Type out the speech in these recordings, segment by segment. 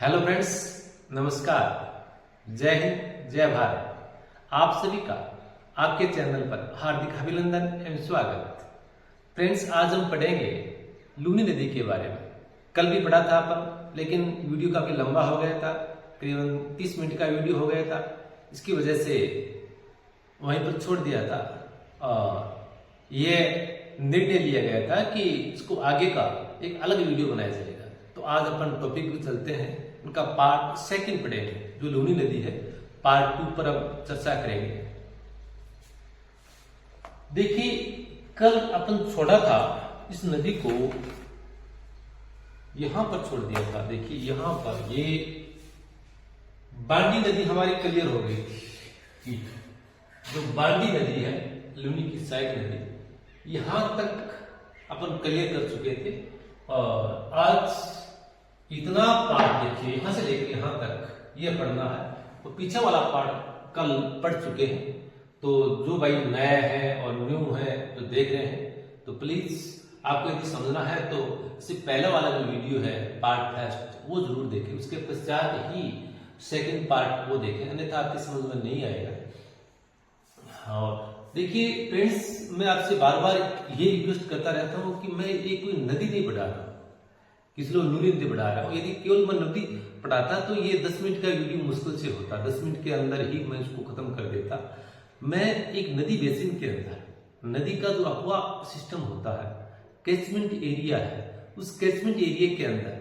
Hello friends, नमस्कार। जय हिंद, जय भारत। आप सभी का आपके चैनल पर हार्दिक अभिनंदन एवं स्वागत। फ्रेंड्स, आज हम पढ़ेंगे लूनी नदी के बारे में। कल भी पढ़ा था अपन, लेकिन वीडियो काफी लंबा हो गया था, करीबन 30 मिनट का वीडियो हो गया था। इसकी वजह से वहीं पर छोड़ दिया था और ये निर्णय लिया गया था कि इसको आगे का एक अलग वीडियो बनाया जाएगा। तो आज अपन टॉपिक पे चलते हैं, उनका पार्ट सेकंड पढ़ेंगे, जो लूनी नदी है। पार्ट 2 पर अब चर्चा करेंगे। देखिए, कल अपन छोड़ा था इस नदी को, यहां पर छोड़ दिया था। देखिए यहां पर ये बांडी नदी हमारी क्लियर हो गई थी। जो बांडी नदी है, लूनी की साइड नदी, यहां तक अपन क्लियर कर चुके थे। और आज इतना पार्ट देखिए, यहां से लेकर यहां तक ये पढ़ना है। तो पीछे वाला पार्ट कल पढ़ चुके हैं। तो जो भाई नया है और न्यू है तो देख रहे हैं, तो प्लीज आपको यदि समझना है तो इससे पहले वाला जो वीडियो है पार्ट फर्स्ट, वो जरूर देखें। उसके पश्चात ही सेकंड पार्ट वो देखें, अन्यथा आपकी समझ में नहीं आएगा। और देखिए फ्रेंड्स, मैं आपसे बार बार ये रिक्वेस्ट करता रहता हूँ कि मैं एक कोई नदी नहीं पढ़ा रहा हूँ, किसी लोग नूरी नदी पढ़ा रहा हूँ। यदि केवल मैं नदी पढ़ाता तो ये 10 मिनट का वीडियो मुश्किल से होता, 10 मिनट के अंदर ही मैं इसको खत्म कर देता। मैं एक नदी बेसिन के अंदर, नदी का जो अक्वा सिस्टम होता है, कैचमेंट एरिया है, उस कैचमेंट एरिया के अंदर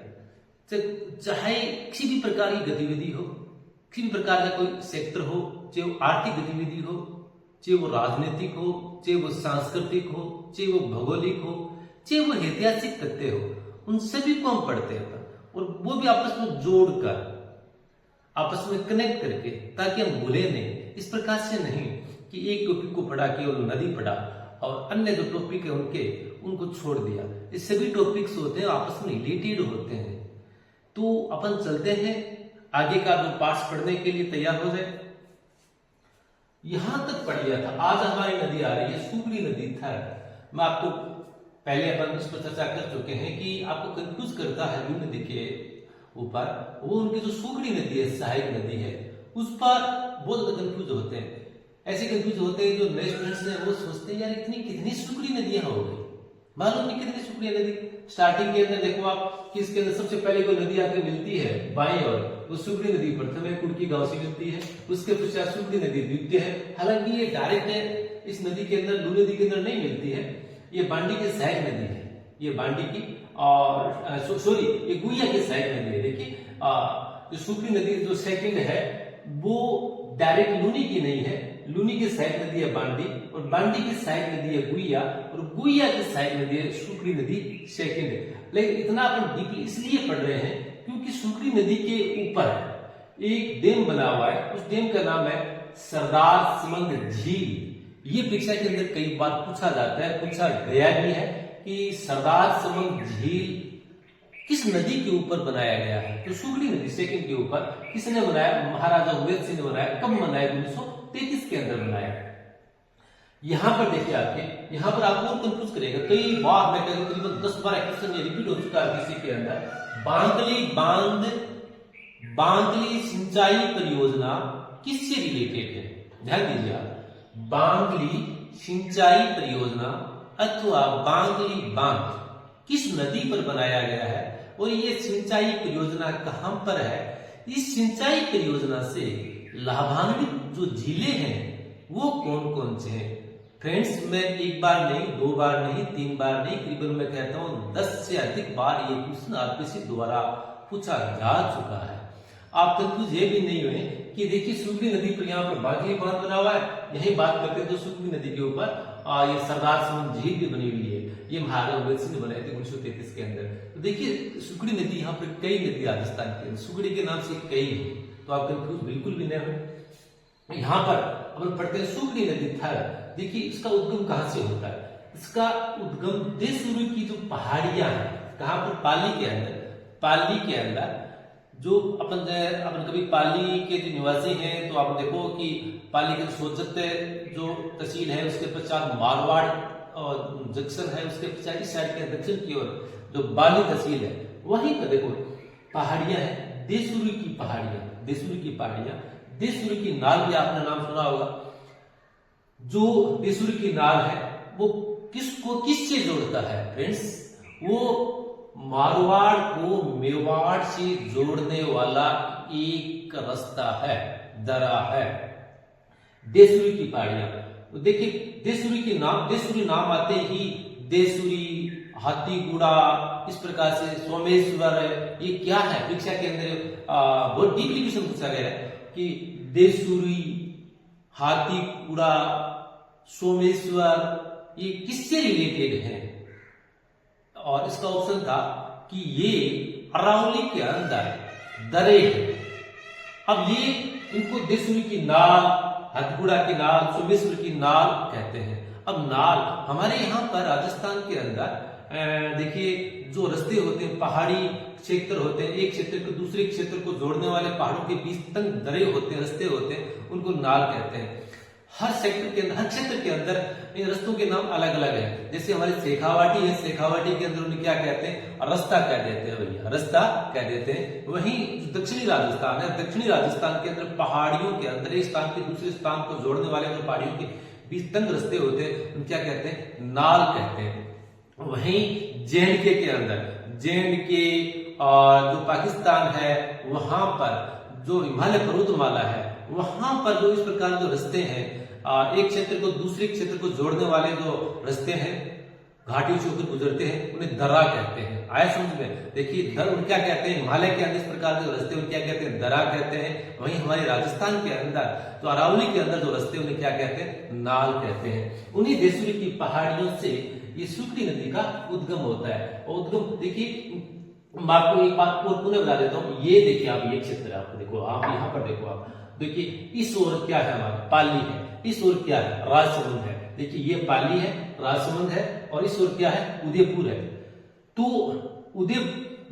चाहे किसी भी प्रकार की गतिविधि हो, किसी भी प्रकार का कोई सेक्टर हो, चाहे वो आर्थिक गतिविधि हो, चाहे वो राजनीतिक हो, चाहे वो सांस्कृतिक हो, चाहे वो भौगोलिक हो, चाहे वो ऐतिहासिक तथ्य हो, उन सभी को हम पढ़ते हैं। और वो भी आपस में जोड़कर, आपस में कनेक्ट करके, ताकि हम भूले नहीं। इस प्रकार से नहीं कि एक टॉपिक को पढ़ा के और नदी पढ़ा और अन्य जो टॉपिक है उनको छोड़ दिया। ये सभी टॉपिक्स होते हैं, आपस में रिलेटेड होते हैं। तो अपन चलते हैं आगे का जो पार्ट्स पढ़ने के लिए तैयार हो जाए। यहां तक पढ़ लिया था। आज हमारी नदी आ रही है सुगड़ी नदी था। मैं आपको पहले अपन इस पर चर्चा कर चुके हैं कि आपको कंफ्यूज करता है लूनी नदी के ऊपर, वो उनकी जो सुगड़ी नदी है, सहायक नदी है, उस पर बहुत ज्यादा कंफ्यूज होते हैं। ऐसे कंफ्यूज होते हैं जो नए स्टूडेंट्स हैं, वो सोचते हैं यार इतनी कितनी सुगड़ी नदियां हो गई, मालूम नहीं कितनी सुगड़ी नदी। स्टार्टिंग के अंदर देखो आप कि इसके अंदर सबसे पहले कोई नदी आके मिलती है बाएं ओर, वो सुगड़ी नदी प्रथम है, कुड़की गांव से मिलती है। उसके पश्चात सुगड़ी नदी द्वितीय है। हालांकि ये डायरेक्ट इस नदी के अंदर, लूनी नदी के अंदर नहीं मिलती है, ये बांडी की सहायक नदी है, ये बांडी की, और सॉरी ये गुइया की सहायक नदी है। देखिए जो सुगड़ी नदी जो सेकंड है वो डायरेक्ट लूनी की नहीं है, लूनी की सहायक नदी है बांडी, और बांडी की सहायक नदी है गुइया, और गुइया की सहायक नदी है सुगड़ी नदी सेकंड है। लेकिन इतना अपन डीपली इसलिए पढ़ रहे हैं क्योंकि सुगड़ी नदी के ऊपर एक डैम बना हुआ है। उस डैम का नाम है सरदार समंग झील। ये परीक्षा के अंदर कई बार पूछा जाता है, पूछा गया भी है कि सरदार समंग झील किस नदी के ऊपर बनाया गया है। तो सुगड़ी नदी सेकंड के ऊपर किसने बनाया? महाराजा उमेद सिंह ने बनाया। कब बनाया? 1933 के अंदर बनाया। यहां पर देखिए, आपके यहां पर आपको कंफ्यूज करेगा कई बार। मैं करीबन 10-12 क्वेश्चन ये रिपीट हो चुका है किसी के अंदर। बांगली सिंचाई परियोजना किससे रिलेटेड है? ध्यान दीजिए आप, बांगली सिंचाई परियोजना अथवा बांगली बांध किस नदी पर बनाया गया है, और ये सिंचाई परियोजना कहां पर है? इस सिंचाई परियोजना से लाभान्वित जो जिले हैं वो कौन कौन से हैं? फ्रेंड्स, मैं एक बार नहीं, 2 बार नहीं, 3 बार नहीं, करीबन मैं कहता हूं 10 से अधिक बार ये क्वेश्चन आपके द्वारा पूछा जा चुका है। आप कंफ्यूज ये भी नहीं हुए कि देखिए सुगड़ी नदी पर यहाँ पर बांगली बांध बना हुआ है। यही बात करते तो सुगड़ी नदी के ऊपर ये सरदार समंग झील भी बनी हुई है। ये महाराजा उमेद सिंह ने बनाई थी 1933 के अंदर। तो देखिए सुगड़ी नदी, यहाँ पर कई नदी राजस्थान के अंदर सुगड़ी के नाम से कई है, तो आप कंफ्यूज बिल्कुल भी नहीं हुए। यहाँ पर अपन पढ़ते हैं सुगड़ी नदी थर। देखिए इसका उद्गम कहाँ से होता है? इसका उद्गम देशुरु की जो पहाड़ियां हैं, कहाँ पर? पाली के अंदर। पाली के अंदर जो अपन कभी पाली के जो निवासी हैं, तो आप देखो कि पाली के सोजत जो तहसील है, उसके पश्चात मारवाड़ और जंक्शन है, उसके पश्चात इस साइड के दक्षिण की ओर जो बाली तहसील है, वहीं पर देखो पहाड़ियां हैं, देसूरी की पहाड़ियां, देसूरी की पहाड़ियां, देसूरी की नाल भी आपने नाम सुना होगा। जो देसूरी की नाल है वो किससे जोड़ता है फ्रेंड्स? वो मारवाड़ को मेवाड़ से जोड़ने वाला एक रास्ता है, दरा है, देसूरी की पहाड़ियां। तो देखिए देसूरी नाम आते ही देसूरी, हाथीगुड़ा, इस प्रकार से सोमेश्वर, ये क्या है परीक्षा के अंदर बहुत डीपली क्वेश्चन पूछा गया है कि देसूरी, हाथीगुड़ा, सोमेश्वर ये किससे रिलेटेड है? और इसका ऑप्शन था कि ये अरावली के अंदर दरे है। अब ये इनको देसूरी की नाल, हाथीगुड़ा की नाल, सोमेश्वर की नाल कहते हैं। अब नाल हमारे यहाँ पर राजस्थान के अंदर देखिए जो रास्ते होते हैं, पहाड़ी क्षेत्र होते हैं, एक क्षेत्र को दूसरे क्षेत्र को जोड़ने वाले पहाड़ों के बीच तंग दरे होते हैं, रास्ते होते हैं, उनको नाल कहते हैं। हर सेक्टर के अंदर, हर क्षेत्र के अंदर इन रास्तों के नाम अलग अलग है। जैसे हमारी शेखावाटी है, शेखावाटी के अंदर उन्हें क्या कहते हैं? रास्ता कह देते हैं भैया, रास्ता कह देते हैं। वहीं दक्षिणी राजस्थान है, दक्षिणी राजस्थान के अंदर पहाड़ियों के अंदर एक स्थान के दूसरे स्थान को जोड़ने वाले जो पहाड़ियों के बीच तंग रास्ते होते हैं उन क्या कहते हैं? नाल कहते हैं। वहीं जे.एंड.के के अंदर, जे.एंड.के जो पाकिस्तान है, वहां पर जो हिमालय पर्वतमाला है, वहां पर जो इस प्रकार जो रास्ते हैं, एक क्षेत्र को दूसरे क्षेत्र को जोड़ने वाले जो रास्ते हैं, घाटियों से होकर गुजरते हैं, उन्हें दरा कहते हैं। आया समझ में? देखिए दर क्या कहते हैं? हिमालय के अंदर इस प्रकार के रास्ते उन्हें क्या कहते हैं? दरा कहते हैं। वहीं हमारे राजस्थान के अंदर जो अरावली के अंदर जो रास्ते उन्हें क्या कहते हैं? नाल कहते हैं। उन्हीं देसूरी की पहाड़ियों से ये सुकड़ी नदी का उद्गम होता है। और उद्गम देखिए, मैं आपको एक बात और पुनः बता देता हूँ। ये देखिए आप, ये क्षेत्र है, आपको देखो, आप यहाँ पर देखो, आप देखिए इस ओर क्या है? हमारा पाली है, इस ओर क्या है? राजसमंद है। देखिए ये पाली है, राजसमंद है, और इस ओर क्या है? उदयपुर है। तो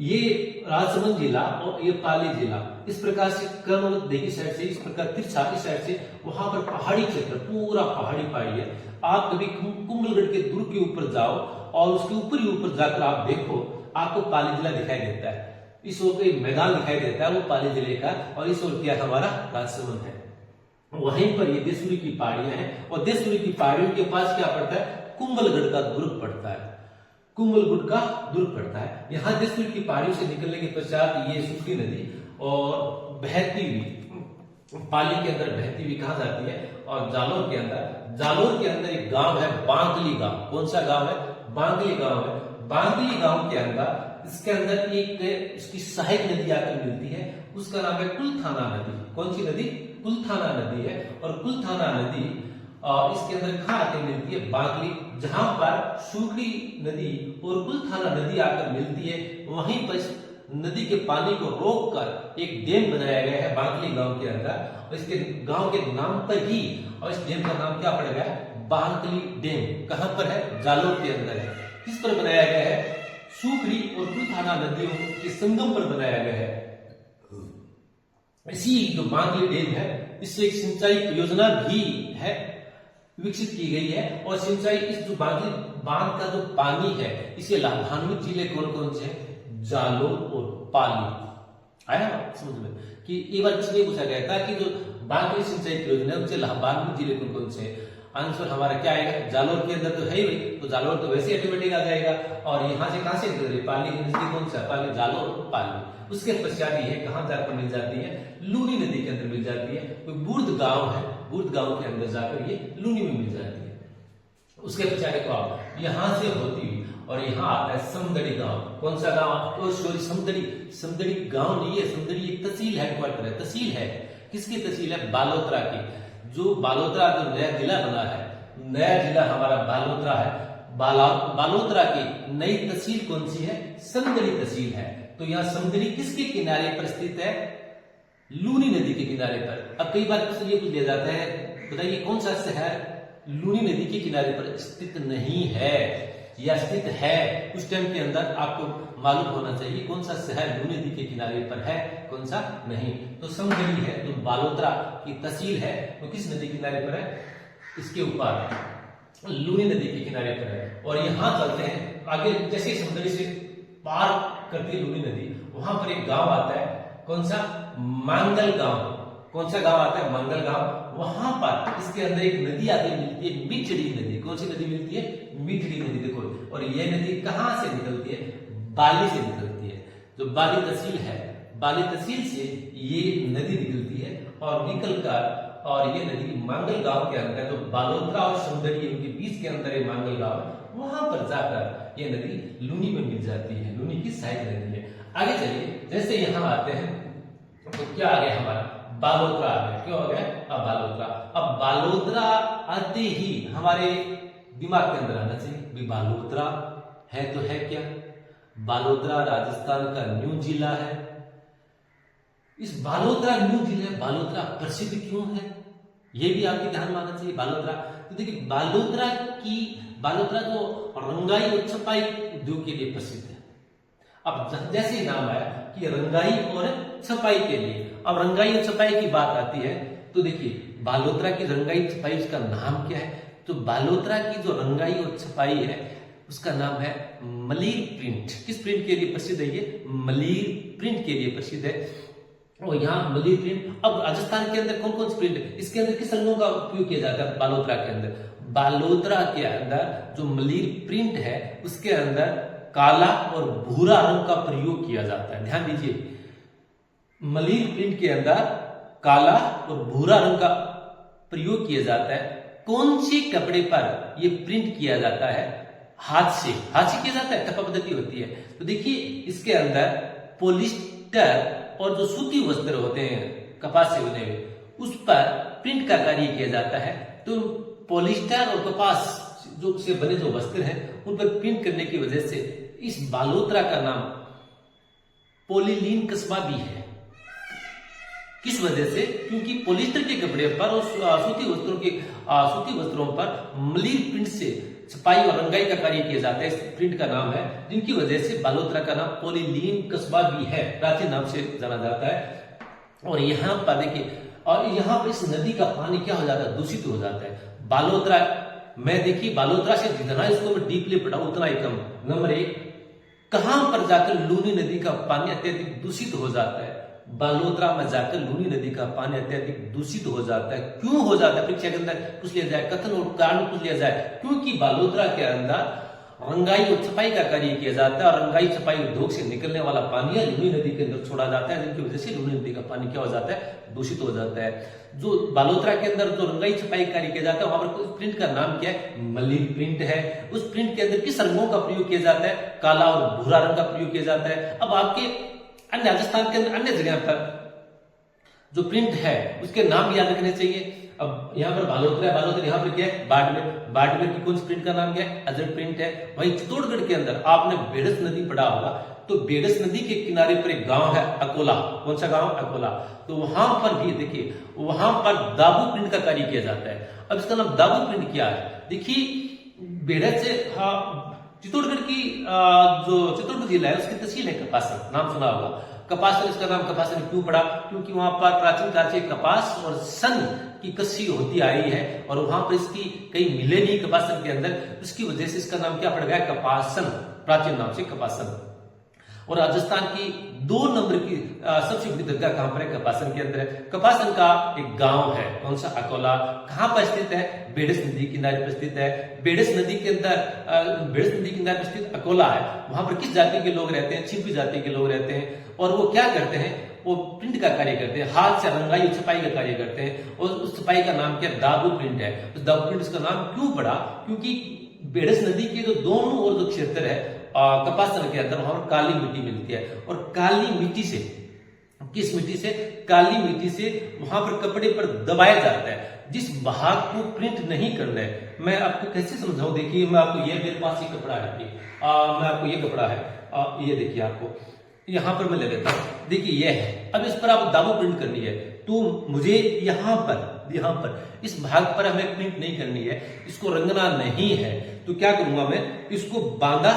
ये राजसमंद जिला और ये पाली जिला इस प्रकार से कर्म देखिए साइड से, इस प्रकार तिरछा इस साइड से, वहां पर पहाड़ी क्षेत्र, पूरा पहाड़ी है। आप कभी कुंभलगढ़ के दुर्ग के ऊपर जाओ और उसके ऊपर ही ऊपर जाकर आप देखो, आपको पाली जिला दिखाई देता है। इस ओर एक मैदान दिखाई देता है, वो पाली जिले का, और इस ओर क्या हमारा राजसमंद है। वहीं पर ये देसूरी की पहाड़ियां हैं, और देसूरी की पहाड़ियों के पास क्या पड़ता है? कुंभलगढ़ का दुर्ग पड़ता है, कुंभलगढ़ का दुर्ग पड़ता है। यहाँ देसूरी की पहाड़ियों से निकलने के पश्चात ये सुखी नदी और बहती हुई पाली के अंदर बहती हुई कहा जाती है। और जालोर के अंदर एक गांव है बांगली गांव। कौन सा गांव है? बांगली गांव है। बांगली गांव के अंदर, इसके अंदर एक इसकी सहायक नदी आकर मिलती है, उसका नाम है कुलथाना नदी। कौन सी नदी? कुलथाना नदी है। और कुलथाना नदी इसके अंदर कहाँ आकर मिलती है? बांगली, जहां पर सुकड़ी नदी और कुलथाना नदी आकर मिलती है, वहीं पर नदी के पानी को रोककर एक डैम बनाया गया है बांगली गांव के अंदर, और इसके गांव के नाम पर ही, और इस डैम का नाम क्या पड़ेगा? बांगली डैम। कहां पर है? जालोर के अंदर है। किस पर बनाया गया है? सुकड़ी और कुलथाना नदियों के संगम पर बनाया गया है। इसी जो बांगली डैम है, इससे एक सिंचाई योजना भी है, विकसित की गई है। और सिंचाई इस जो बांगली बांध का जो पानी है, इसे लाभान्वित जिले कौन कौन से? जालोर और पाली। आया समझ में? कि एक बार किसी ने पूछा गया था कि जो बांगली सिंचाई योजना है, उससे लाभान्वित जिले कौन कौन से? आंसर हमारा क्या आएगा? जालोर के अंदर तो है ही, तो जालोर तो वैसे ऑटोमेटिक आ जाएगा। और यहाँ से कहां से पाली की नजदीक कौन सा? पाली, जालोर और पाली। उसके पश्चात ये कहां जाकर मिल जाती है? लूनी नदी के अंदर मिल जाती है। तो बुर्द गांव है, बुर्द गांव के अंदर जाकर ये लूनी में मिल जाती है। उसके पश्चात देखो आप, यहां से होती हुई और यहाँ आता है समदड़ी गांव। कौन सा गांव? सॉरी, समदड़ी गांव नहीं है, समदड़ी एक तहसील हेडक्वार्टर है, तहसील है। किसकी तहसील है? बालोतरा की। जो बालोतरा जो नया जिला बना है, नया जिला हमारा बालोतरा है। बालोतरा की नई तहसील कौन सी है? समदड़ी तहसील है। तो यहाँ समदड़ी किसके किनारे पर स्थित है? लूनी नदी के किनारे पर। अब कई बार क्वेश्चन ये पूछ लिया जाता है, बताइए कौन सा शहर लूनी नदी के किनारे पर स्थित नहीं है या स्थित है? उस टाइम के अंदर आपको मालूम होना चाहिए कौन सा शहर लूनी नदी के किनारे पर है, कौन सा नहीं। तो समदड़ी है, जो बालोतरा की तहसील है, वो किस नदी किनारे पर है? इसके ऊपर लूनी नदी के किनारे पर है। और यहां चलते हैं आगे, जैसे समदड़ी से पार करती है लूनी नदी, वहां पर एक गांव आता है। कौन सा? मांगल गांव। कौन सा गांव आता है? मांगल गांव। वहां पर इसके अंदर एक नदी आती मिलती है, मिठड़ी नदी। कौन सी नदी मिलती है? मिठड़ी नदी। देखो, और यह नदी कहां से निकलती है? बाली से निकलती है। जो बाली तहसील है, बाली तहसील से ये नदी निकलती है और निकलकर, और ये नदी मांगल गांव के अंदर, जो बालोतरा और सौंदर्य उनके बीच के अंदर है मांगल गांव, वहां पर जाकर ये नदी लूनी में मिल जाती है। लूनी की सहायक नदी है। आगे चलिए, जैसे यहां आते हैं तो क्या आ गया हमारा? बालोतरा आ गया। क्यों आ गया? अब बालोतरा। अब बालोतरा आते ही हमारे दिमाग के अंदर आना चाहिए बालोतरा है तो है क्या? बालोतरा राजस्थान का न्यू जिला है। इस बालोतरा न्यू जिला, बालोतरा प्रसिद्ध क्यों है, यह भी आपके ध्यान में आना चाहिए। बालोतरा, तो देखिए बालोतरा तो रंगाई और छपाई उद्योग के लिए प्रसिद्ध है। अब जैसे ही नाम आया कि रंगाई और छपाई के लिए, अब रंगाई और छपाई की बात आती है तो देखिए बालोतरा की रंगाई छपाई, उसका नाम क्या है? तो बालोतरा की जो रंगाई और छपाई है उसका नाम है मलीर प्रिंट। किस प्रिंट के लिए प्रसिद्ध है? ये मलीर प्रिंट के लिए प्रसिद्ध है। और यहाँ मलीर प्रिंट, अब राजस्थान के अंदर कौन कौन से प्रिंट है? इसके अंदर किस रंगों का उपयोग किया जाता है? बालोतरा के अंदर, बालोतरा के अंदर जो मलीर प्रिंट है उसके अंदर काला और भूरा रंग का प्रयोग किया जाता है। ध्यान दीजिए, मलीर प्रिंट के अंदर काला और भूरा रंग का प्रयोग किया जाता है। कौन से कपड़े पर यह प्रिंट किया जाता है? हाथ से किया जाता है, टपा पद्धति होती है। तो देखिए इसके अंदर पॉलिस्टर और जो सूती वस्त्र होते हैं कपास से बने हुए, उस पर प्रिंट का कार्य किया जाता है। तो पॉलिस्टर और कपास जो से बने जो वस्त्र हैं उन पर प्रिंट करने की वजह से इस बालोतरा का नाम पॉलीलीन कस्बा भी है। किस वजह से? क्योंकि पॉलिस्टर के कपड़े पर और सूती वस्त्रों पर मलीर प्रिंट से छपाई और रंगाई का कार्य किया जाता है। इस प्रिंट का नाम है, जिनकी वजह से बालोतरा का नाम पॉलीलीन कस्बा भी है, प्राचीन नाम से जाना जाता है। और यहाँ पर देखिए, और यहाँ पर इस नदी का पानी क्या हो जाता है? दूषित हो जाता है। बालोतरा में देखिए, बालोतरा से जितना इसको मैं डीपली पढ़ाऊं उतना ही कम। नंबर 1, कहां पर जाकर लूनी नदी का पानी अत्यधिक दूषित हो जाता है? बालोतरा में जाकर लूनी नदी का पानी अत्यधिक दूषित हो जाता है। क्यों हो जाता है? परीक्षा के अंदर पूछ लिया जाए, कथन और कारण पूछ लिया जाए। क्योंकि बालोतरा के अंदर रंगाई और छपाई का कार्य किया जाता है और रंगाई छपाई उद्योग से निकलने वाला पानी लूनी नदी के अंदर छोड़ा जाता है, जिनकी वजह से लूनी नदी का पानी क्या हो जाता है? दूषित हो जाता है। जो बालोतरा के अंदर जो रंगाई छपाई कार्य किया जाता है, वहां पर प्रिंट का नाम क्या है? मलीर प्रिंट है। उस प्रिंट के अंदर किस रंगों का प्रयोग किया जाता है? काला और भूरा रंग का प्रयोग किया जाता है। अब आपके अन्य राजस्थान के अंदर अन्य जगह पर जो प्रिंट है उसके नाम भी याद रखने चाहिए। अब यहाँ पर बालोतरा, यहाँ पर क्या है? बाड़मेर की कौन सी प्रिंट का नाम क्या है? अजर प्रिंट है। वहीं चित्तौड़गढ़ के अंदर आपने बेड़स नदी पढ़ा होगा, तो बेड़स नदी के किनारे पर एक गांव है अकोला। कौन सा गांव? अकोला। तो वहां पर भी देखिए, वहां पर दाबू प्रिंट का कार्य किया जाता है। अब इसका नाम दाबू प्रिंट क्या है? देखिए बेड़स से चित्तौड़गढ़ की जो चित्तौड़गढ़ जिला है उसकी तहसील है कपासन, नाम सुना होगा। कपासन, इसका नाम कपासन क्यों पड़ा? क्योंकि वहां पर प्राचीन काल से कपास और सन की कसी होती आई है और वहां पर इसकी कई मिले नहीं कपासन के अंदर, उसकी वजह से इसका नाम क्या पड़ गया? कपासन, प्राचीन नाम से कपासन। और राजस्थान की 2 नंबर की सबसे बड़ी दरगाह कहां पर है? कपासन के अंदर है। कपासन का एक गांव है, कौन सा? अकोला। कहां पर स्थित है? बेड़स नदी किनारे पर स्थित है। बेड़स नदी के किनारे पर स्थित अकोला है। वहां पर किस जाति के लोग रहते हैं? छिपी जाति के लोग रहते हैं। और वो क्या करते हैं? वो प्रिंट का कार्य करते हैं, हाथ से रंगाई और छपाई का कार्य करते हैं। और उस छपाई का नाम क्या? दाबू प्रिंट है। उस दाबू प्रिंट का नाम क्यों पड़ा? क्योंकि बेड़स नदी के जो दोनों ओर जो क्षेत्र है कपासन के अंदर, वहां पर काली मिट्टी मिलती है। और काली मिट्टी से, किस मिट्टी से? काली मिट्टी से वहां पर कपड़े पर दबाया जाता है। जिस भाग को प्रिंट नहीं करना है, मैं आपको कैसे समझाऊं? देखिए मैं आपको, ये मेरे पास ये कपड़ा है, मैं आपको ये कपड़ा है, ये देखिए, आपको यहां पर मैं ले लेता हूं। देखिए ये है। अब इस पर आप दाबू प्रिंट करनी है, तो मुझे यहां पर इस भाग पर हमें प्रिंट नहीं करनी है, इसको रंगना नहीं है। तो क्या करूंगा मैं? इसको बांधा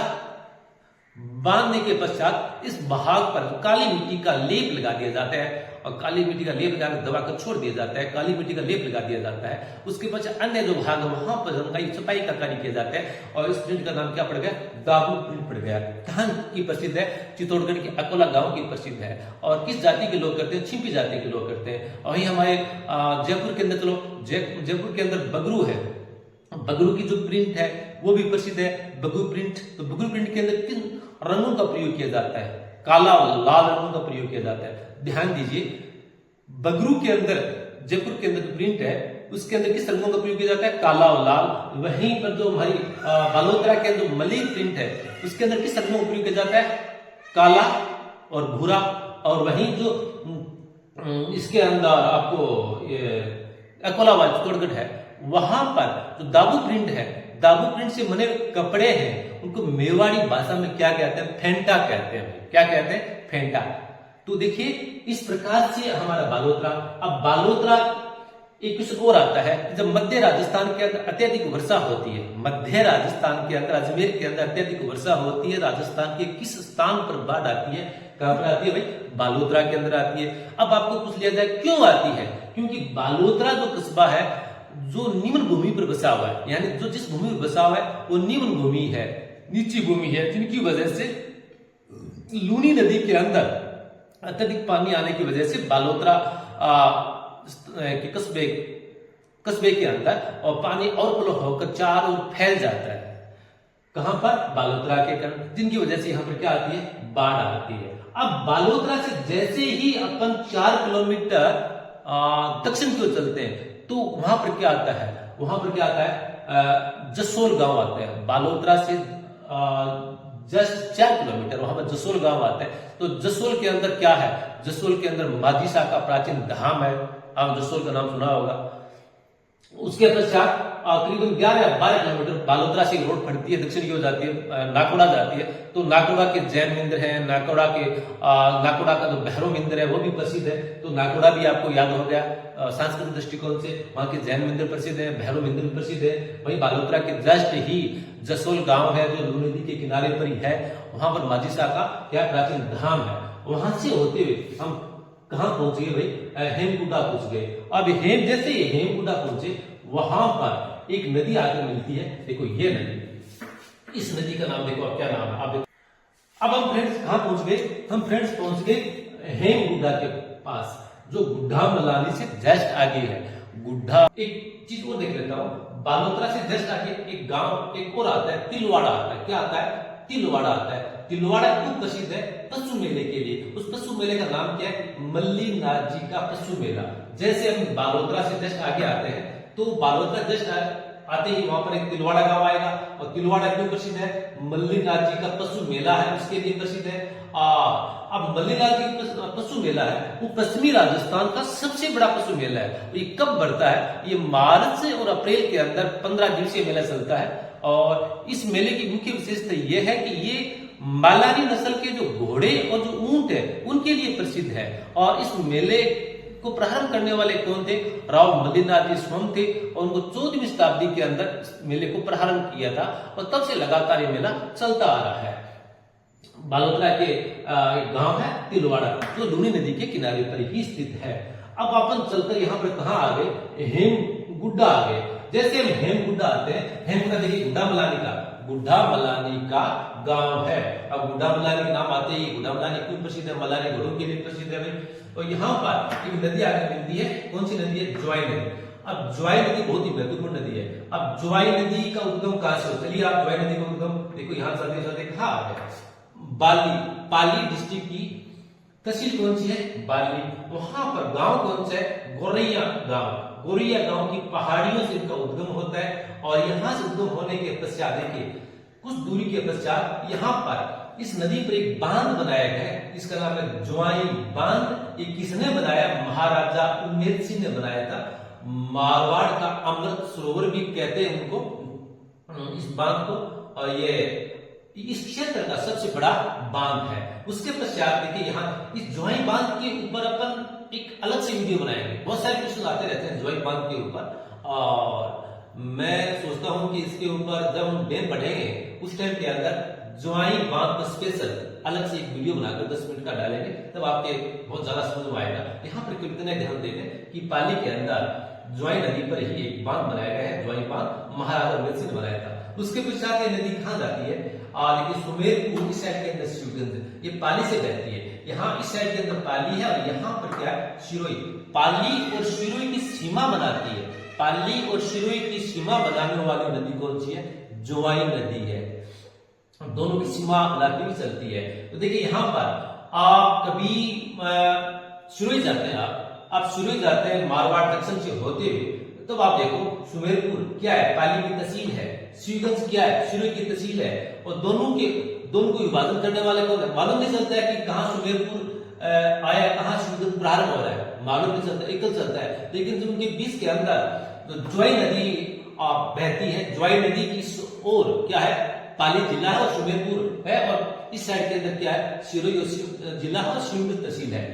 बांधने के पश्चात इस भाग पर काली मिट्टी का लेप लगा दिया जाता है, और काली मिट्टी का लेप लगाकर दबा कर छोड़ दिया जाता है, काली मिट्टी का लेप लगा दिया जाता है। उसके पश्चात अन्य जो भाग है वहां पर रंगाई छपाई का कार्य किया जाता है, और इस प्रिंट का नाम क्या पड़ गया? दाबू प्रिंट पड़ गया। कहां की प्रसिद्ध है? चित्तौड़गढ़ के अकोला गांव की प्रसिद्ध है। और किस जाति के लोग करते हैं? छिंपी जाति के लोग करते हैं। और वही हमारे जयपुर के अंदर, चलो जयपुर के अंदर बगरू है, बगरू की जो प्रिंट है वो भी प्रसिद्ध है, बगरू प्रिंट। तो बगरू प्रिंट के अंदर किन रंगों का प्रयोग किया जाता है? काला और लाल रंगों का प्रयोग किया जाता है। ध्यान दीजिए, बगरू के अंदर, जयपुर के अंदर जो प्रिंट है उसके अंदर किस रंगों का प्रयोग किया जाता है? काला और लाल। वहीं पर जो हमारी बालोतरा के अंदर मलई प्रिंट है उसके अंदर किस रंगों का प्रयोग किया जाता है? काला और भूरा। और वहीं जो इसके अंदर आपको अकोला व चित्तौड़गढ़ है वहां पर जो दाबू प्रिंट है, दाबू प्रिंट से बने कपड़े हैं उनको मेवाड़ी भाषा में क्या कहते हैं? फेंटा कहते हैं। क्या कहते हैं? फेंटा। तो देखिए इस प्रकार से हमारा बालोतरा। अब बालोतरा एक कुछ और आता है, जब मध्य राजस्थान के अंदर अत्यधिक वर्षा होती है, मध्य राजस्थान के अंदर अजमेर के अंदर अत्यधिक वर्षा होती है, राजस्थान के किस स्थान पर बाढ़ आती है? कहां पर आती है भाई? बालोतरा के अंदर आती है। अब आपको पूछ लिया जाए क्यों आती है? क्योंकि बालोतरा जो कस्बा है जो निम्न भूमि पर बसा हुआ है, यानी जो जिस भूमि पर बसा हुआ है वो निम्न भूमि है, नीची भूमि है, जिनकी वजह से लूनी नदी के अंदर अत्यधिक पानी आने की वजह से बालोतरा के कस्बे के अंदर और पानी ओवरफ्लो होकर चारों ओर फैल जाता है। कहां पर? बालोतरा के कारण, जिनकी वजह से यहां पर क्या आती है? बाढ़ आती है। अब बालोतरा से जैसे ही अपन 4 किलोमीटर दक्षिण की ओर चलते हैं तो वहां पर क्या आता है? वहां पर क्या आता है? जसोल गांव आता है। बालोतरा से जस्ट 4 किलोमीटर वहां पर जसोल गांव आता है। तो जसोल के अंदर क्या है? जसोल के अंदर माजीसा का प्राचीन धाम है, आप जसोल का नाम सुना होगा। उसके पश्चात करीबन 11 या 12 किलोमीटर बालोतरा से रोड पड़ती है, दक्षिण की ओर जाती है, नाकोड़ा जाती है। तो नाकोड़ा के जैन मंदिर है, नाकोड़ा का जो भैरव मंदिर है वो भी प्रसिद्ध है। तो नाकोड़ा भी आपको याद हो गया सांस्कृतिक दृष्टिकोण से, वहां के जैन मंदिर प्रसिद्ध है, भैरव मंदिर प्रसिद्ध है। वहीं बालोतरा के जस्ट ही जसोल गांव है जो लूनी नदी के किनारे पर ही है, वहां पर माजीसा का क्या प्राचीन धाम है। वहां से होते हुए हम कहां पहुंच गए भाई? हेमकुंडा पहुंच गए। अब जैसे ही हेमकुंडा पहुंचे वहां पर एक नदी आकर मिलती है। देखो ये नदी, इस नदी का नाम देखो, अब क्या नाम है आप देखो। अब हम फ्रेंड्स कहां पहुंच गए? हम फ्रेंड्स पहुंच गए हेमकुंडा के पास, जो गुड्ढा मलानी से जस्ट आगे है। गुड्ढा, एक चीज और देख लेता हूं, बालोतरा से जस्ट आगे एक गांव एक और आता है, तिलवाड़ा आता है। क्या आता है? तिलवाड़ा आता है। तिलवाड़ा खूब प्रसिद्ध है पशु मेले के लिए। उस पशु मेले का नाम क्या है? मल्लीनाथ जी का पशु मेला। जैसे हम बालोतरा से जस्ट आगे आते हैं तो बालोतरा जस्ट आते ही वहां पर एक तिलवाड़ा गांव आएगा, और तिलवाड़ा क्यों प्रसिद्ध है? मल्लीनाथ जी का पशु मेला है उसके लिए प्रसिद्ध है। अब मल्लीनाथ जी का पशु मेला है वो पश्चिमी राजस्थान का सबसे बड़ा पशु मेला है। ये कब बढ़ता है? ये मार्च और अप्रैल के अंदर 15 दिवसीय मेला चलता है। और इस मेले की मुख्य विशेषता यह है कि ये मालानी नस्ल के जो घोड़े और जो ऊंट है उनके लिए प्रसिद्ध है। और इस मेले को प्रारंभ करने वाले कौन थे? राव मल्लीनाथ जी स्वयं थे, और उनको 14वीं शताब्दी के अंदर मेले को प्रारंभ किया था, और तब से लगातार ये मेला चलता आ रहा है। बालोतरा के एक गांव है तिलवाड़ा जो लूनी नदी के किनारे पर ही स्थित है। अब अपन चलकर यहाँ पर कहा आ गए? हेमगुड्डा आ गए। जैसे हम हेमगुड्डा आते हैं, हेमगुड्डा देखिए गुड्ढा मलानी का गांव है। अब गुड्ढा मलानी के नाम आते ही, गुड्ढा मलानी क्यों प्रसिद्ध है? मलानी घोड़ों के लिए प्रसिद्ध है। और यहाँ पर एक नदी आकर मिलती है, कौन सी नदी है? ज्वाई नदी। अब ज्वाई नदी बहुत ही महत्वपूर्ण नदी है। अब ज्वाई नदी का उद्गम कहां से? चलिए आप ज्वाई नदी का उद्गम देखो, यहाँ चलते चलते कहा आ गया? पाली डिस्ट्रिक्ट की तहसील कौन सी है? बाली। वहां पर गांव कौन सा है? गोरैया गांव। गोरैया गांव की पहाड़ियों से इनका उद्गम होता है, और यहां से उद्गम होने के पश्चात देखिए कुछ दूरी के पश्चात यहाँ पर इस नदी पर एक बांध बनाया गया है, इसका नाम है ज्वाई बांध। ये किसने बनाया? महाराजा उमेद सिंह ने बनाया था। मारवाड़ का अमृत सरोवर भी कहते हैं उनको, इस बांध को। और ये इस क्षेत्र का सबसे बड़ा बांध है। उसके पश्चात देखिए यहाँ इस ज्वाई बांध के ऊपर अपन एक अलग से वीडियो बनाएंगे। बहुत सारे क्वेश्चन आते रहते हैं ज्वाई बांध के ऊपर, और मैं सोचता हूं कि इसके ऊपर जब हम डैम बढ़ेंगे उस टाइम के अंदर ज्वाई बांध पर स्पेशल अलग से एक वीडियो बनाकर 10 मिनट का डालेंगे, तब आपके बहुत ज्यादा समझ में आएगा। यहाँ पर कितने ध्यान देंगे कि पाली के अंदर ज्वाई नदी पर ही एक बांध बनाया गया है, ज्वाई बांध महाराजा रघुवीर सिंह ने बनाया था। उसके पश्चात ये नदी कहाँ जाती है, देखिए सुमेरपुर इस साइड के अंदर शिवगंज, ये पाली से बहती है। यहाँ इस साइड के अंदर पाली है और यहाँ पर क्या है, शिरोई। पाली और शिरोई की सीमा बनाती है, पाली और शिरोई की सीमा बनाने वाली नदी कौन सी है, ज्वाई नदी है। दोनों की सीमा बनाती हुई चलती है। तो देखिए यहाँ पर आप कभी शिरोई जाते हैं, आप शिरोई जाते हैं मारवाड़ जंक्शन से होते हुए, तो आप देखो सुमेरपुर क्या है, पाली की तहसील है, शिवगंज क्या है, शिरोई की तहसील है। और दोनों को विभाजन करने वाले कौन है, मालूम नहीं चलता है कि कहाँ सुमेरपुर आया, कहाँ शिवगंज प्रारंभ हो रहा है, मालूम नहीं चलता, एकल चलता है। लेकिन जो उनके बीच के अंदर तो ज्वाई नदी बहती है, ज्वाई नदी की इस ओर क्या है, पाली जिला है और सुमेरपुर है, और इस साइड के अंदर क्या है, शिरोई जिला और शिवगंज तहसील है।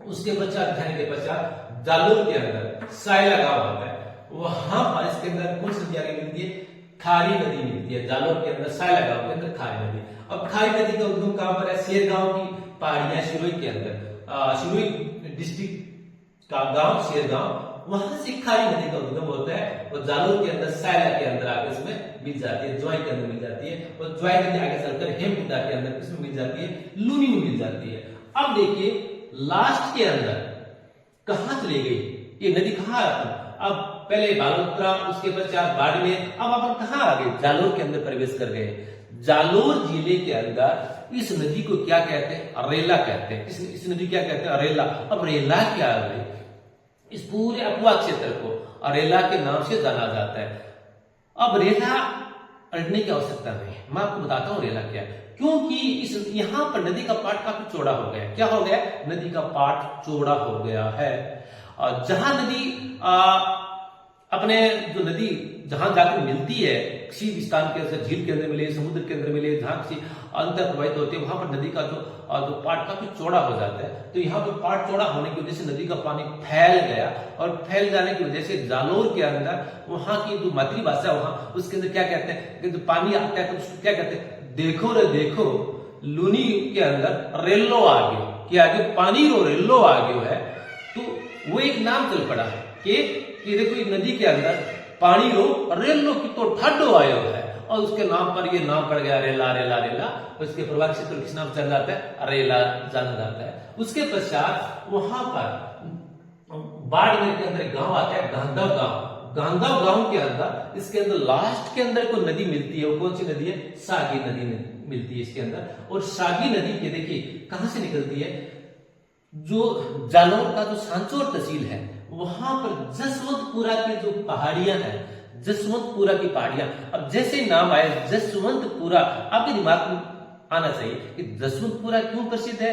उसके पश्चात जालोर के अंदर सायला गांव आता है, वहां पर इसके अंदर कौन सी नदी मिलती है, खारी नदी मिलती है। जालोर के अंदर सायला गांव के अंदर खारी नदी। अब खारी नदी का उद्गम कहां पर है, शेरगांव की पहाड़ियां शिरोई के अंदर, शिरोई डिस्ट्रिक्ट का गांव शेरगांव, वहां से खारी नदी का उद्गम होता है और जालोर के अंदर सायला के अंदर आगे इसमें मिल जाती है, ज्वाई के अंदर मिल जाती है। और ज्वाई नदी आगे चलकर हेमकुंडा के अंदर इसमें मिल जाती है, लूनी में मिल जाती है। अब देखिए लास्ट के अंदर कहां चली गई ये नदी, कहां आती, अब पहले बालोतरा, उसके पश्चात बाड़मेर, अब अपन कहां आ गए, जालोर के अंदर प्रवेश कर गए। जालोर जिले के अंदर इस नदी को क्या कहते हैं, अरेला कहते हैं। इस नदी क्या कहते हैं, अरेला। अब रेला क्या है, इस पूरे अपुआ क्षेत्र को अरेला के नाम से जाना जाता है। अब रेला अड़ने की आवश्यकता नहीं है, मैं आपको बताता हूं रेला क्या है। क्योंकि इस यहाँ पर नदी का पाट काफी चौड़ा हो गया। क्या हो गया, नदी का पाट चौड़ा हो गया है। और जहां नदी अपने जो नदी जहां जाकर मिलती है, किसी स्थान के अंदर, झील के अंदर मिले, समुद्र के अंदर मिले, जहां किसी अंतर प्रवाहित होते हैं, वहां पर नदी का जो पाट काफी चौड़ा हो जाता है। तो यहाँ पर पाट चौड़ा होने की वजह से नदी का पानी फैल गया, और फैल जाने की वजह से जालोर के अंदर वहां की जो मातृभाषा वहां उसके अंदर क्या कहते हैं कि जो पानी आता है तो उसको क्या कहते हैं, देखो रे देखो, लूनी के अंदर रेलो आ गयो, कि आगे पानी रो रेलो आ गयो है। तो वो एक नाम चल पड़ा है कि देखो नदी के अंदर पानी रो रेलो की तो ठाडो आयो है, और उसके नाम पर ये नाम पड़ गया रेला रेला रेला। उसके प्रभाव क्षेत्र किस नाम चल जाता है, रेला जाना जाता है। उसके पश्चात वहां पर बाड़मेर के अंदर गांव आता है गांधव गांव। गांधव गांव के अंदर इसके अंदर लास्ट के अंदर कोई नदी मिलती है, वो कौन सी नदी है, सागी नदी मिलती है इसके अंदर। और सागी नदी के देखिए कहां से निकलती है, जो जालोर का जो सांचौर तहसील है वहां पर जसवंतपुरा की जो पहाड़ियां हैं, जसवंतपुरा की पहाड़ियां। अब जैसे नाम आए जसवंतपुरा, आपके दिमाग में आना चाहिए कि जसवंतपुरा क्यों प्रसिद्ध है,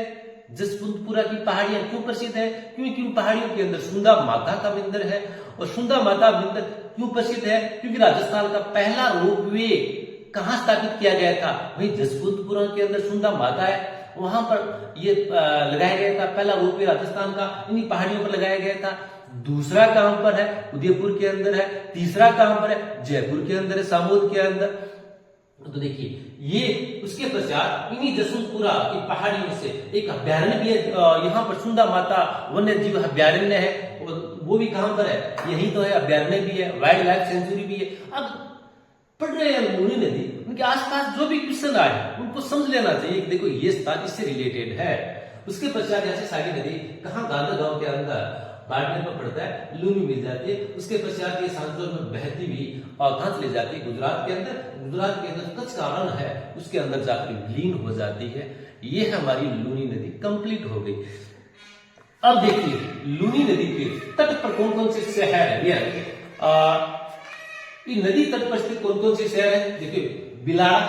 जसवंतपुरा की पहाड़ियां क्यों प्रसिद्ध है, क्योंकि उन पहाड़ियों के अंदर सुंदा माता का मंदिर है। और सुंदा माता मंदिर क्यों प्रसिद्ध है, क्योंकि राजस्थान का पहला रोपवे कहां स्थापित किया गया था, वही जसवंतपुरा के अंदर सुंदा माता है, वहां पर ये लगाया गया था। पहला रोपवे राजस्थान का इन्हीं पहाड़ियों पर लगाया गया था। दूसरा कहां पर है, उदयपुर के अंदर है। तीसरा कहां पर है, जयपुर के अंदर है, सामोद के अंदर। तो देखिए ये उसके पश्चात इन्हीं जसवंतपुरा की पहाड़ियों से एक अभ्यारण्य भी है, यहाँ पर सुंदा माता वन्य जीव अभ्यारण्य है, और वो भी कहां पर है, यही तो है, अभ्यारण्य भी है, वाइल्ड लाइफ सेंचुरी भी है। अब पढ़ रहे हैं लूनी नदी, उनके आसपास जो भी क्वेश्चन आए उनको समझ लेना चाहिए कि देखो ये स्थान इससे रिलेटेड है। उसके पश्चात यहाँ से सागी नदी कहां, गांधर गांव के अंदर बाड़मेर पर पड़ता है, लूनी मिल जाती है। उसके पश्चात ये सांचौर में बहती हुई और कहां चली जाती है, गुजरात के अंदर। गुजरात के अंदर कच्छ का रण है, उसके अंदर जाकर विलीन हो जाती है। ये हमारी लूनी नदी कंप्लीट हो गई। अब देखिए लूनी नदी के तट पर कौन कौन से शहर है, ये नदी तट पर स्थित कौन कौन से शहर है। देखिए बिलाड़ा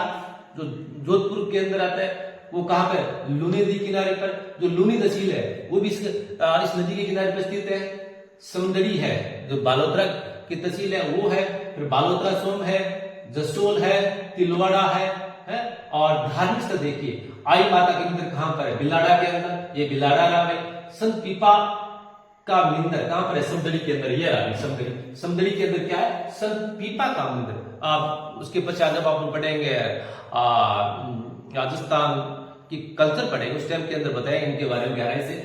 जो जोधपुर के अंदर आता है, वो कहां पे, लूनी नदी किनारे पर। जो लूनी तहसील है वो भी इस नदी के किनारे पर स्थित है। समदड़ी है जो बालोतरा की तहसील है वो है, फिर बालोतरा सोम है, जसोल है, तिलवाड़ा है। और धार्मिक स्थल देखिए आई माता के मंदिर कहां पर है, बिलाड़ा के अंदर, ये बिलाड़ा नाम है। संत पीपा का मंदिर कहां पर है, समदड़ी के अंदर, ये रहा समदड़ी। समदड़ी के अंदर क्या है, संत पीपा का मंदिर। आप उसके पश्चात जब आप पढ़ेंगे राजस्थान की कल्चर पढ़ेंगे उस टाइम के अंदर बताएंगे इनके बारे में गहराई से।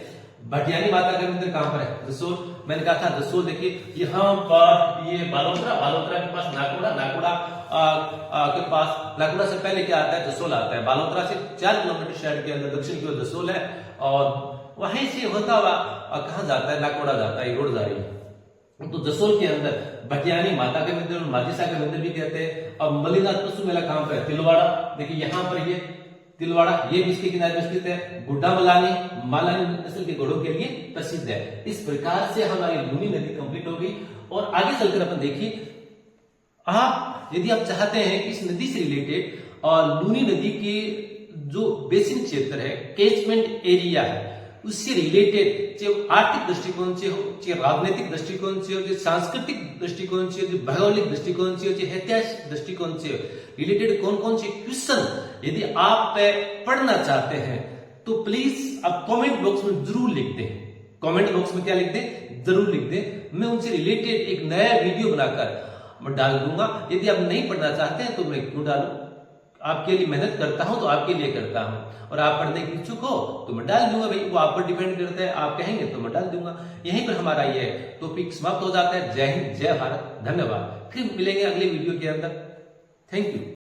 भटियानी माता का मंदिर कहां पर है? जसोल। मैंने कहा था जसोल, देखिए यहाँ पर ये बालोतरा, बालोतरा के पास नाकोड़ा, नाकोड़ा के पास, नाकोड़ा से पहले क्या आता है? जसोल आता है। बालोतरा से 4 किलोमीटर शहर के अंदर दक्षिण की ओर जसोल है, और वहीं से होता हुआ कहां जाता है? नाकोड़ा जाता है, रोड जा रही है। तो जसोल के अंदर भटियानी माता के मंदिर और माजिसा के मंदिर भी कहते हैं। और मल्लीनाथ पशु मेला कहां पर है? तिलवाड़ा। देखिए यहाँ पर ये तिलवाड़ा, ये भी इसके किनारे में स्थित है। गुड्डा मलानी, मालानी नस्ल के घोड़ों के लिए प्रसिद्ध है। इस प्रकार से हमारी लूनी नदी कंप्लीट हो गई। और आगे चलकर अपन देखिए, आप यदि आप चाहते हैं कि इस नदी से रिलेटेड और लूनी नदी के जो बेसिन क्षेत्र है, कैचमेंट एरिया है, उससे रिलेटेड चाहे आर्थिक दृष्टिकोण से हो, चाहे राजनीतिक दृष्टिकोण से हो, चाहे सांस्कृतिक दृष्टिकोण से हो, चाहे भौगोलिक दृष्टिकोण से हो, चाहे ऐतिहासिक दृष्टिकोण से रिलेटेड कौन कौन से क्वेश्चन यदि आप पढ़ना चाहते हैं तो प्लीज आप कमेंट बॉक्स में जरूर लिख दें। कमेंट बॉक्स में क्या लिख दें? जरूर लिख दें। मैं उनसे रिलेटेड एक नया वीडियो बनाकर मैं डाल दूंगा। यदि आप नहीं पढ़ना चाहते हैं तो मैं क्यों डालूं? आपके लिए मेहनत करता हूं तो आपके लिए करता हूं, और आप पढ़ने के इच्छुक हो तो मैं डाल दूंगा। भाई वो आप पर डिपेंड करता है, आप कहेंगे तो मैं डाल दूंगा। यहीं पर हमारा ये टॉपिक समाप्त हो जाता है। जय हिंद, जय भारत, धन्यवाद। फिर मिलेंगे अगले वीडियो के अंदर। Thank you.